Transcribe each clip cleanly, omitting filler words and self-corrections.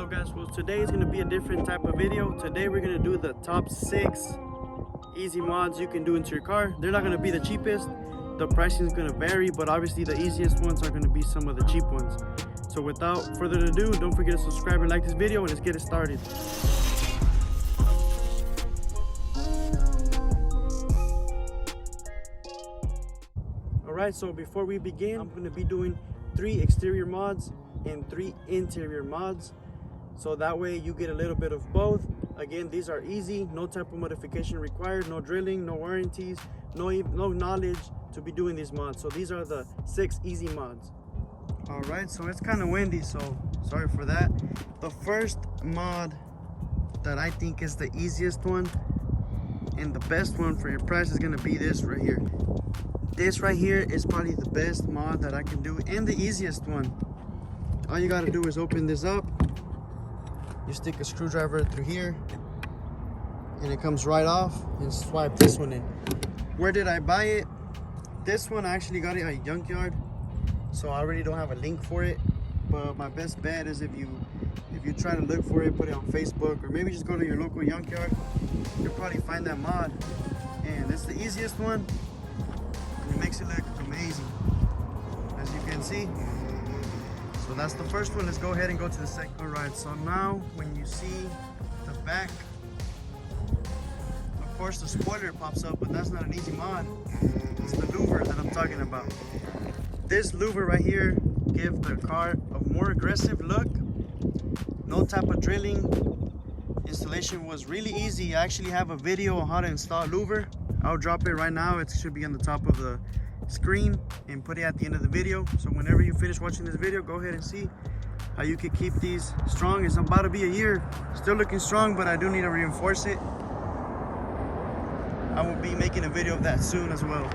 Hello guys, well today is going to be a different type of video. Today we're going to do the top 6 easy mods you can do into your car. They're not going to be the cheapest, the pricing is going to vary, but obviously the easiest ones are going to be some of the cheap ones. So without further ado, don't forget to subscribe and like this video, and let's get it started. Alright, so before we begin, I'm going to be doing 3 exterior mods and 3 interior mods, so that way you get a little bit of both. Again, these are easy, no type of modification required, no drilling, no warranties, no knowledge to be doing these mods. So these are the 6 easy mods. Alright, so it's kind of windy, so sorry for that. The first mod that I think is the easiest one and the best one for your price is going to be this right here. This right here is probably the best mod that I can do and the easiest one. All you got to do is open this up, you stick a screwdriver through here and it comes right off, and swipe this one in. Where did I buy it? This one I actually got it at a junkyard, so I already don't have a link for it, but my best bet is if you try to look for it, put it on Facebook, or maybe just go to your local junkyard, you'll probably find that mod. And it's the easiest one and it makes it look amazing, as you can see. So that's the first one. Let's go ahead and go to the second. Alright, so now when you see the back, of course the spoiler pops up, but that's not an easy mod. It's the louver that I'm talking about. This louver right here gives the car a more aggressive look. No type of drilling. Installation was really easy. I actually have a video on how to install louver. I'll drop it right now. It should be on the top of the screen and put it at the end of the video, so whenever you finish watching this video, go ahead and see how you can keep these strong. It's about to be a year, still looking strong, but I do need to reinforce it. I will be making a video of that soon as well.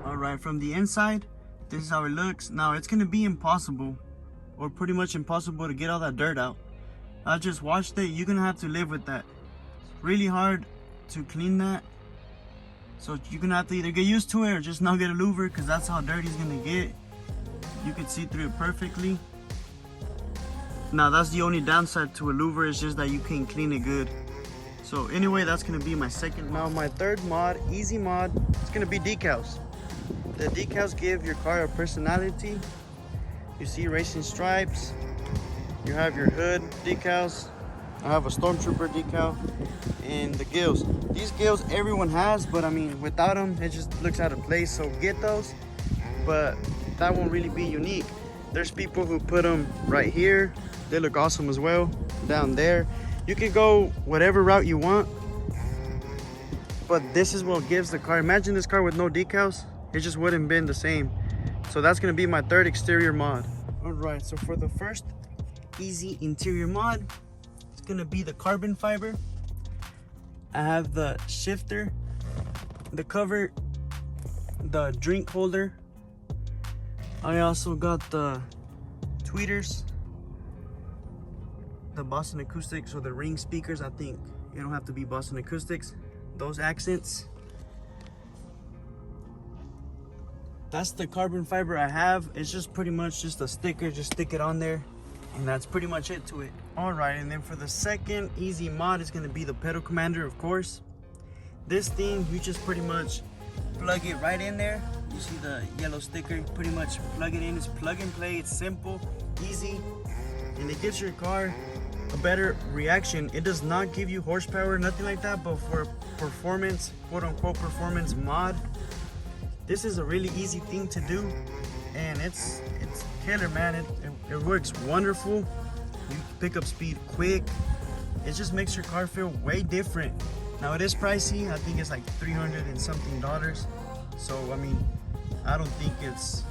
All right, from the inside, this is how it looks. Now it's going to be impossible, or pretty much impossible, to get all that dirt out. I just washed it. You're gonna have to live with that. It's really hard to clean that, so you're gonna have to either get used to it or just not get a louver, because that's how dirty it's gonna get. You can see through it perfectly. Now that's the only downside to a louver, is just that you can't clean it good. So anyway, that's gonna be my second. Now my third mod, easy mod, it's gonna be decals. The decals give your car a personality. You see racing stripes, you have your hood decals, I have a stormtrooper decal, and the gills. These gills everyone has, but I mean without them it just looks out of place, so get those, but that won't really be unique. There's people who put them right here, they look awesome as well. Down there, you can go whatever route you want, but this is what gives the car. Imagine this car with no decals, it just wouldn't been the same. So that's going to be my third exterior mod. All right, so for the first easy interior mod, it's going to be the carbon fiber. I have the shifter, the cover, the drink holder. I also got the tweeters, the Boston Acoustics, or the ring speakers. I think you don't have to be Boston Acoustics. Those accents. That's the carbon fiber I have. It's just pretty much just a sticker, just stick it on there, and that's pretty much it to it. All right, and then for the second easy mod, it's gonna be the pedal commander, of course. This thing, you just pretty much plug it right in there. You see the yellow sticker, you pretty much plug it in. It's plug and play, it's simple, easy, and it gives your car a better reaction. It does not give you horsepower, nothing like that, but for performance, quote unquote performance mod, this is a really easy thing to do, and it's killer, man. It works wonderful. You pick up speed quick. It just makes your car feel way different. Now it is pricey. I think it's like $300 and something. So I mean, I don't think it's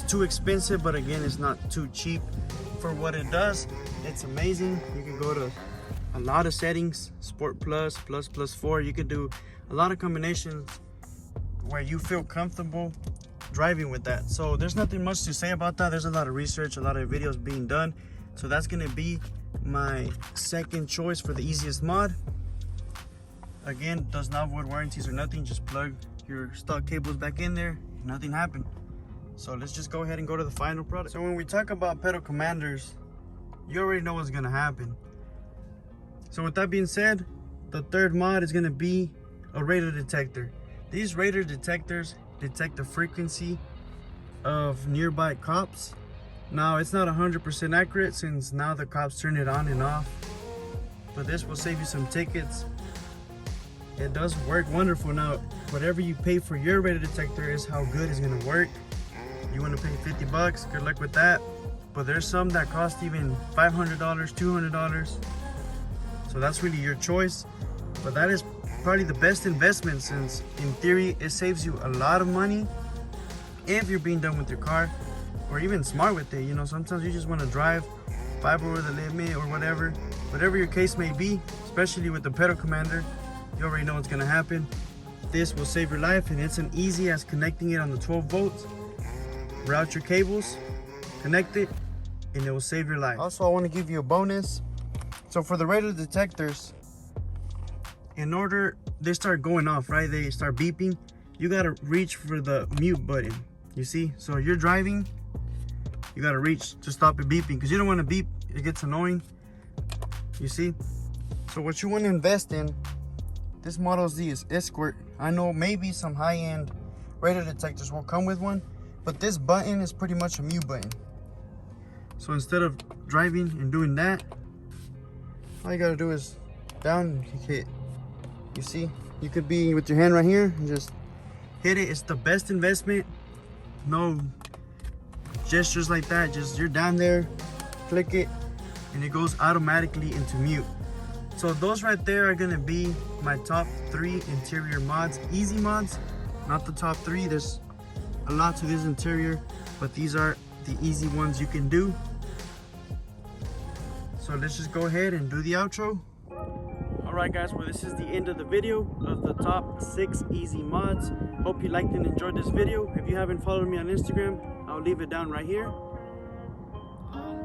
too expensive, but again, it's not too cheap for what it does. It's amazing. You can go to a lot of settings, Sport Plus, Plus, Plus 4. You can do a lot of combinations where you feel comfortable driving with that. So there's nothing much to say about that. There's a lot of research, a lot of videos being done. So that's gonna be my second choice for the easiest mod. Again, does not void warranties or nothing. Just plug your stock cables back in there, nothing happened. So let's just go ahead and go to the final product. So when we talk about pedal commanders, you already know what's gonna happen. So with that being said, the third mod is gonna be a radar detector. These radar detectors detect the frequency of nearby cops. Now it's not 100% accurate since now the cops turn it on and off, but this will save you some tickets. It does work wonderful. Now whatever you pay for your radar detector is how good it's gonna work. You want to pay 50 bucks, good luck with that. But there's some that cost even $500, $200, so that's really your choice. But that is probably the best investment, since in theory it saves you a lot of money if you're being done with your car, or even smart with it. You know, sometimes you just want to drive 5 over the limit or whatever your case may be. Especially with the pedal commander, you already know what's going to happen. This will save your life, and it's as easy as connecting it on the 12 volts. Route your cables, connect it, and it will save your life. Also, I want to give you a bonus. So for the radar detectors, in order they start going off, right, they start beeping, you got to reach for the mute button. You see, so you're driving, you got to reach to stop it beeping, because you don't want to beep, it gets annoying. You see, so what you want to invest in, this Model Z is ESCORT. I know maybe some high-end radar detectors will come with one, but this button is pretty much a mute button. So instead of driving and doing that, all you gotta do is down, hit. You see, you could be with your hand right here and just hit it. It's the best investment. No gestures like that, just you're down there, click it, and it goes automatically into mute. So those right there are gonna be my top 3 interior mods, easy mods, not the top 3. There's a lot to this interior, but these are the easy ones you can do. So let's just go ahead and do the outro. Alright guys, well this is the end of the video of the top 6 easy mods. Hope you liked and enjoyed this video. If you haven't followed me on Instagram, I'll leave it down right here.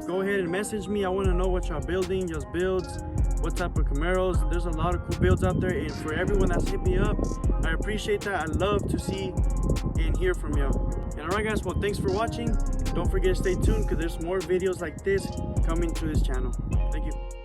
Go ahead and message me. I want to know what y'all building, just builds, what type of Camaros. There's a lot of cool builds out there, and for everyone that's hit me up, I appreciate that. I love to see and hear from y'all. And alright guys, well thanks for watching. Don't forget to stay tuned, because there's more videos like this coming to this channel. Thank you.